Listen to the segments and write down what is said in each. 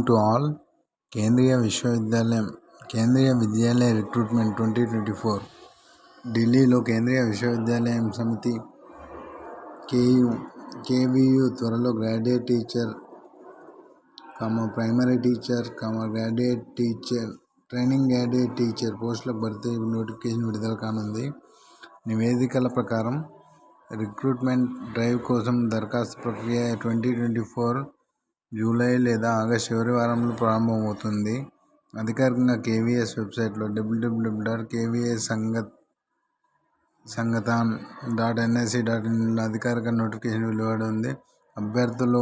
To all. Kendriya Vidyalaya recruitment 2024 ఢిల్లీలో కేంద్రీయ విశ్వవిద్యాలయం సమితి కేవీయూ త్వరలో graduate teacher, primary teacher, training graduate teacher పోస్టుల భర్తీకి నోటిఫికేషన్ విడుదల కానుంది. నివేదికల ప్రకారం రిక్రూట్మెంట్ డ్రైవ్ కోసం దరఖాస్తు ప్రక్రియ 2024 జూలై లేదా ఆగస్టు చివరి వారంలో ప్రారంభమవుతుంది. అధికారికంగా కేవీఎస్ వెబ్సైట్లో www.kvssangathan.nse.in అధికారిక నోటిఫికేషన్ వెలువడింది. అభ్యర్థులు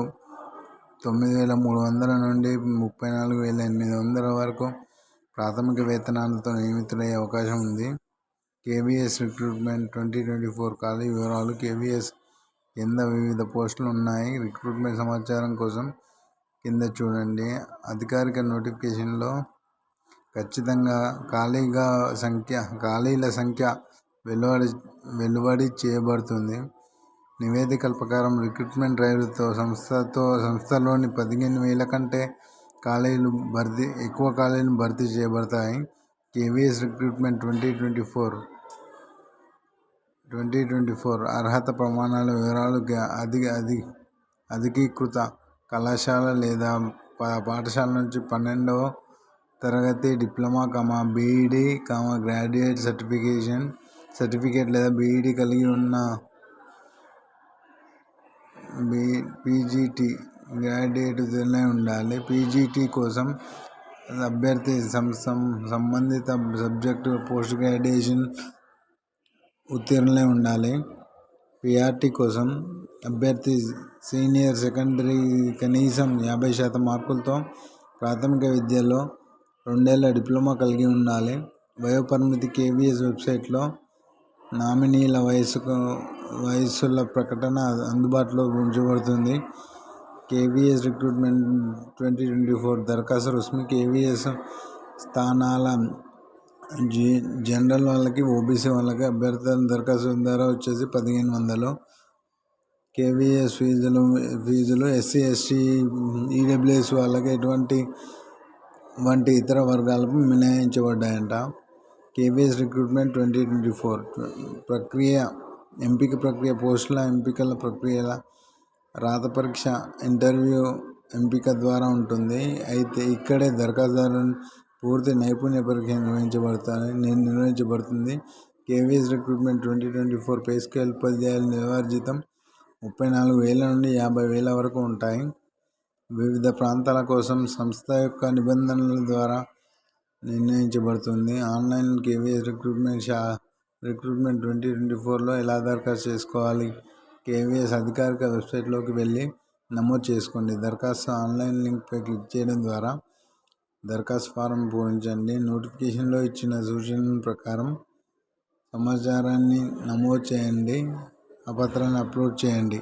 9,300 నుండి 34,800 వరకు ప్రాథమిక వేతనాలతో నియమితులయ్యే అవకాశం ఉంది. కేవీఎస్ రిక్రూట్మెంట్ 2024 ఖాళీ వివరాలు. కేవీఎస్ కింద వివిధ పోస్టులు ఉన్నాయి. రిక్రూట్మెంట్ సమాచారం కోసం కింద చూడండి. అధికారిక నోటిఫికేషన్లో ఖచ్చితంగా ఖాళీల సంఖ్య వెలువడి చేయబడుతుంది. నివేదికల ప్రకారం రిక్రూట్మెంట్ డ్రైవ్తో సంస్థలోని 15,000 కంటే ఎక్కువ ఖాళీలు భర్తీ చేయబడతాయి. కేవీఎస్ రిక్రూట్మెంట్ 2024 అర్హత ప్రమాణాల వివరాలు. అధీకృత కళాశాల లేదా పాఠశాల నుంచి 12వ తరగతి డిప్లొమా, బీఈడీ, గ్రాడ్యుయేట్ సర్టిఫికేట్ లేదా బీఈడీ కలిగి ఉన్న పీజీటీ గ్రాడ్యుయేట్ ఉండాలి. పీజీటీ కోసం అభ్యర్థి సంబంధిత సబ్జెక్టు పోస్ట్ గ్రాడ్యుయేషన్ ఉత్తీర్ణులై ఉండాలి. పీఆర్టీ కోసం అభ్యర్థి సీనియర్ సెకండరీ కనీసం 50% మార్కులతో ప్రాథమిక విద్యలో 2 ఏళ్ల డిప్లొమా కలిగి ఉండాలి. వయోపరిమితి. కేవీఎస్ వెబ్సైట్లో నామినీల వయస్సుల ప్రకటన అందుబాటులో ఉంచబడుతుంది. కేవీఎస్ రిక్రూట్మెంట్ 2024 దరఖాస్తు రుసుము. కేవీఎస్ స్థానాల జనరల్ వాళ్ళకి, ఓబీసీ వాళ్ళకి అభ్యర్థుల దరఖాస్తు ధర వచ్చేసి 1,500. కేవీఎస్ ఫీజులు ఎస్సీ, ఎస్టీ, ఈడబ్ల్యూఎస్ వాళ్ళకి వంటి ఇతర వర్గాలకు మినహాయించబడ్డాయంట. కేవీఎస్ రిక్రూట్మెంట్ 2024 ప్రక్రియ. ఎంపిక ప్రక్రియ. పోస్టుల ఎంపికల ప్రక్రియల రాత పరీక్ష, ఇంటర్వ్యూ ఎంపిక ద్వారా ఉంటుంది. అయితే ఇక్కడే దరఖాస్తుదారుని పూర్తి నైపుణ్య పరీక్ష నిర్వహించబడుతుంది. KVS recruitment 2024 pay scale. ఉపాధ్యాయుల నెలవారీ జీతం 34,000 నుండి 50,000 వరకు ఉంటాయి. వివిధ ప్రాంతాల కోసం సంస్థ యొక్క నిబంధనల ద్వారా నిర్ణయించబడుతుంది. ఆన్లైన్ కేవీఎస్ రిక్రూట్మెంట్ 2024లో ఎలా దరఖాస్తు చేసుకోవాలి? కేవీఎస్ అధికారిక వెబ్సైట్లోకి వెళ్ళి నమోదు చేసుకోండి. దరఖాస్తు ఆన్లైన్ లింక్పై క్లిక్ చేయడం ద్వారా దరఖాస్తు ఫారం పూరించండి. నోటిఫికేషన్లో ఇచ్చిన సూచనల ప్రకారం సమాచారాన్ని నమోదు చేయండి. ఆ పత్రాన్ని అప్లోడ్ చేయండి.